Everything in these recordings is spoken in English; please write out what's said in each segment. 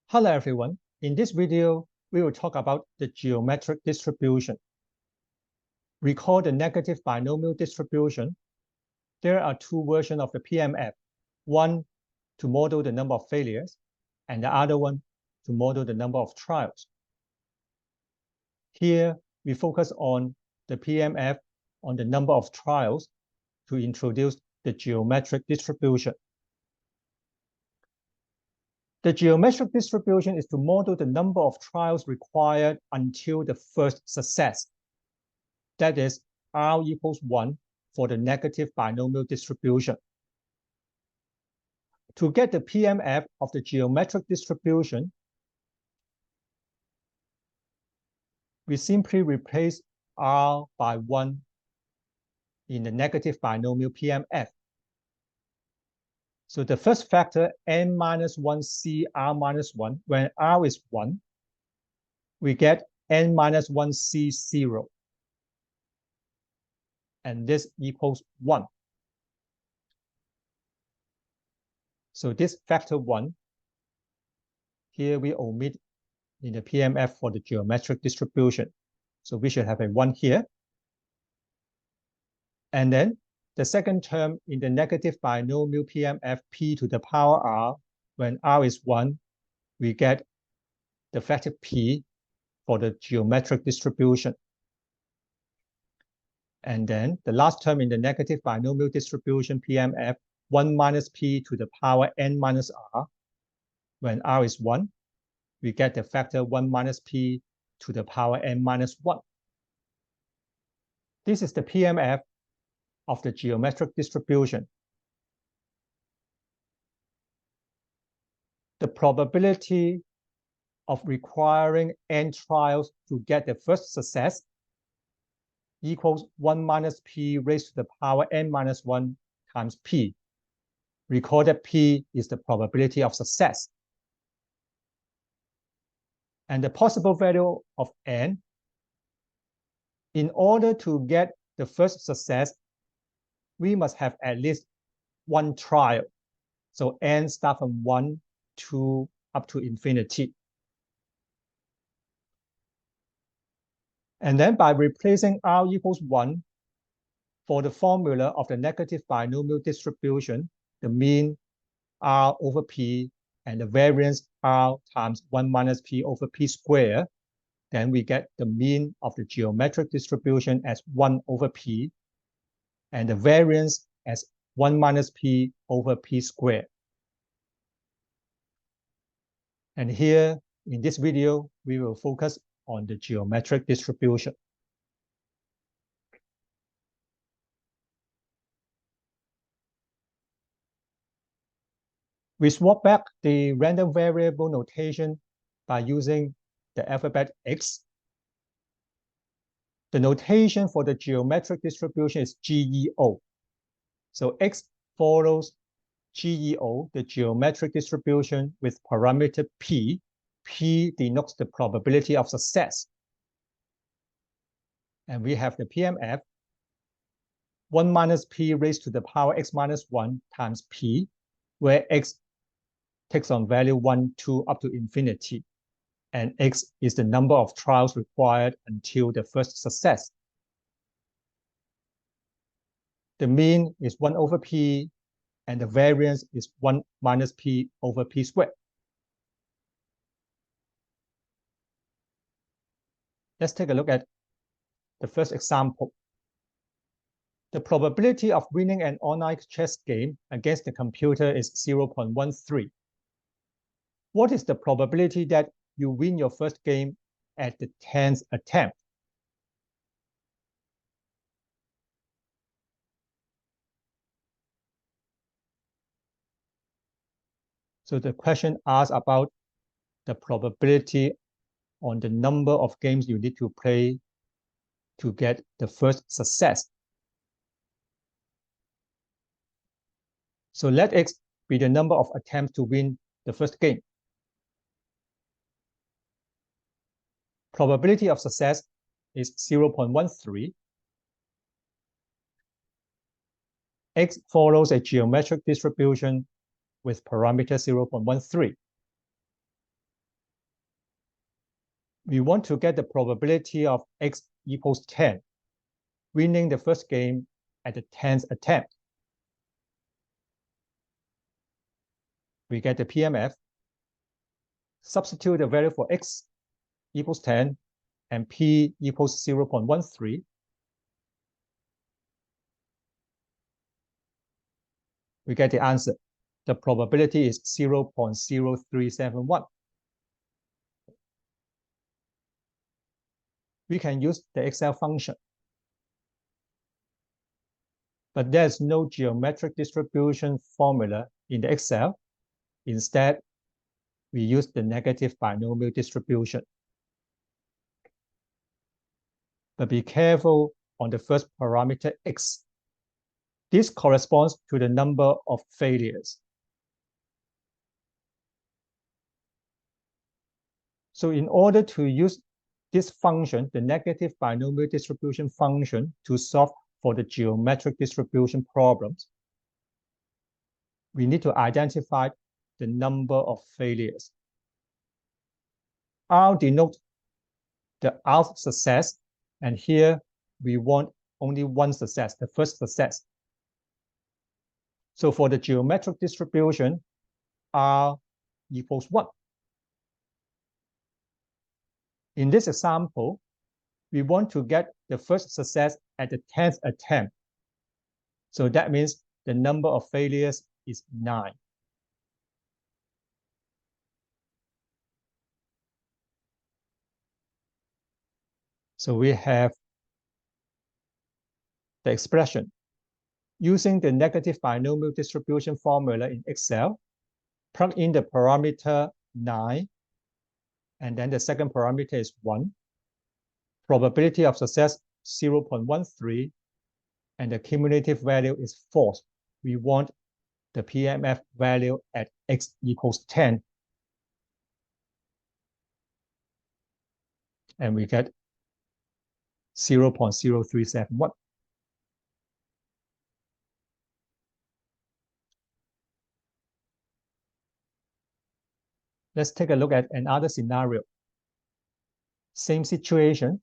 Hello everyone. In this video, we will talk about the geometric distribution. Recall the negative binomial distribution. There are two versions of the PMF, one to model the number of failures, and the other one to model the number of trials. Here, we focus on the PMF on the number of trials to introduce the geometric distribution. The geometric distribution is to model the number of trials required until the first success. That is, R equals 1 for the negative binomial distribution. To get the PMF of the geometric distribution, we simply replace R by 1 in the negative binomial PMF. So the first factor, n minus 1 C R minus 1, when R is 1, we get n minus 1 C 0. And this equals 1. So this factor 1, here we omit in the PMF for the geometric distribution. So we should have a 1 here. And then the second term in the negative binomial PMF p to the power r, when r is 1, we get the factor p for the geometric distribution. And then the last term in the negative binomial distribution PMF, 1 minus p to the power n minus r, when r is 1, we get the factor 1 minus p to the power n minus 1. This is the PMF of the geometric distribution. The probability of requiring n trials to get the first success equals 1 minus p raised to the power n minus 1 times p. Recall that p is the probability of success. And the possible value of n, in order to get the first success, we must have at least one trial. So n start from 1, 2, up to infinity. And then by replacing r equals 1 for the formula of the negative binomial distribution, the mean r over p and the variance r times 1 minus p over p squared, then we get the mean of the geometric distribution as 1 over p and the variance as 1 minus p over p squared. And here in this video, we will focus on the geometric distribution. We swap back the random variable notation by using the alphabet X. The notation for the geometric distribution is GEO. So X follows GEO, the geometric distribution with parameter P. P denotes the probability of success. And we have the PMF, 1 minus P raised to the power X minus 1 times P, where X takes on value 1, 2, up to infinity. And X is the number of trials required until the first success. The mean is 1 over P, and the variance is 1 minus P over P squared. Let's take a look at the first example. The probability of winning an online chess game against the computer is 0.13. What is the probability that you win your first game at the 10th attempt? So the question asks about the probability on the number of games you need to play to get the first success. So let X be the number of attempts to win the first game. Probability of success is 0.13. X follows a geometric distribution with parameter 0.13. We want to get the probability of x equals 10, winning the first game at the 10th attempt. We get the PMF, substitute the value for x equals 10 and p equals 0.13. We get the answer. The probability is 0.0371. We can use the Excel function. But there's no geometric distribution formula in the Excel. Instead, we use the negative binomial distribution. But be careful on the first parameter x. This corresponds to the number of failures. So in order to use this function, the negative binomial distribution function, to solve for the geometric distribution problems, we need to identify the number of failures. R denotes the rth success, and here we want only one success, the first success. So for the geometric distribution, R equals 1. In this example, we want to get the first success at the 10th attempt. So that means the number of failures is 9. So we have the expression. Using the negative binomial distribution formula in Excel, plug in the parameter 9, and then the second parameter is 1. Probability of success 0.13, and the cumulative value is false. We want the PMF value at x equals 10. And we get 0.0371. Let's take a look at another scenario. Same situation.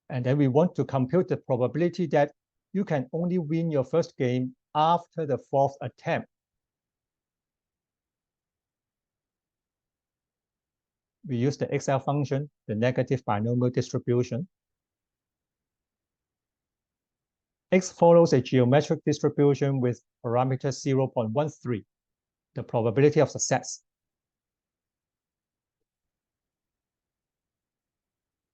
And then we want to compute the probability that you can only win your first game after the 4th attempt. We use the Excel function, the negative binomial distribution. X follows a geometric distribution with parameter 0.13, the probability of success.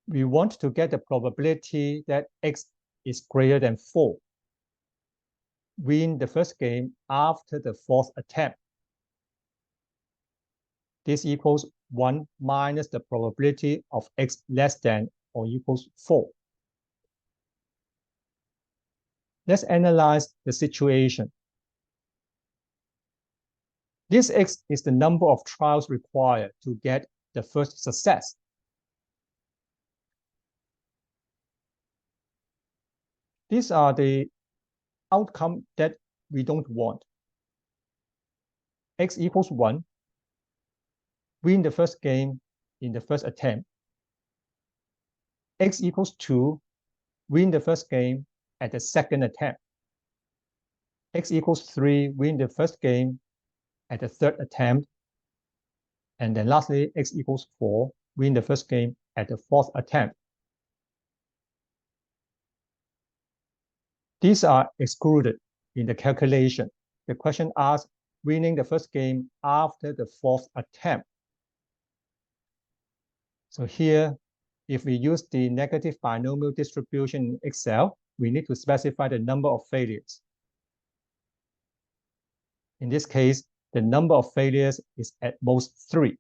We want to get the probability that x is greater than 4. Win the first game after the 4th attempt. This equals 1 minus the probability of x less than or equals 4. Let's analyze the situation. This x is the number of trials required to get the first success. These are the outcome that we don't want. X equals 1, win the first game in the first attempt. X equals 2, win the first game at the second attempt. X equals 3, win the first game at the third attempt. And then lastly, x equals 4, win the first game at the 4th attempt. These are excluded in the calculation. The question asks winning the first game after the 4th attempt. So here, if we use the negative binomial distribution in Excel, we need to specify the number of failures. In this case, the number of failures is at most 3.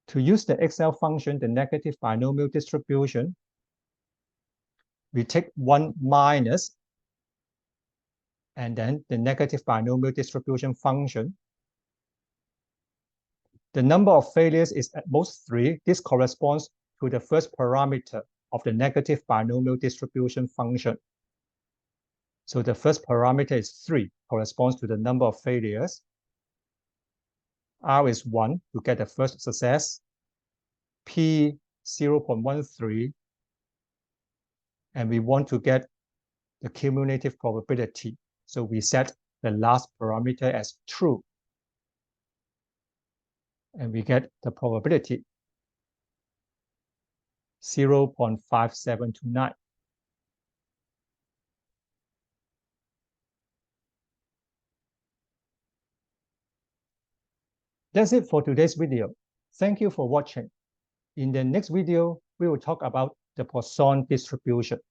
To use the Excel function, the negative binomial distribution, we take 1 minus, and then the negative binomial distribution function. The number of failures is at most 3. This corresponds to the first parameter of the negative binomial distribution function. So the first parameter is 3, corresponds to the number of failures. R is 1 to get the first success. P 0.13, and we want to get the cumulative probability. So we set the last parameter as true, and we get the probability 0.5729. That's it for today's video. Thank you for watching. In the next video, we will talk about the Poisson distribution.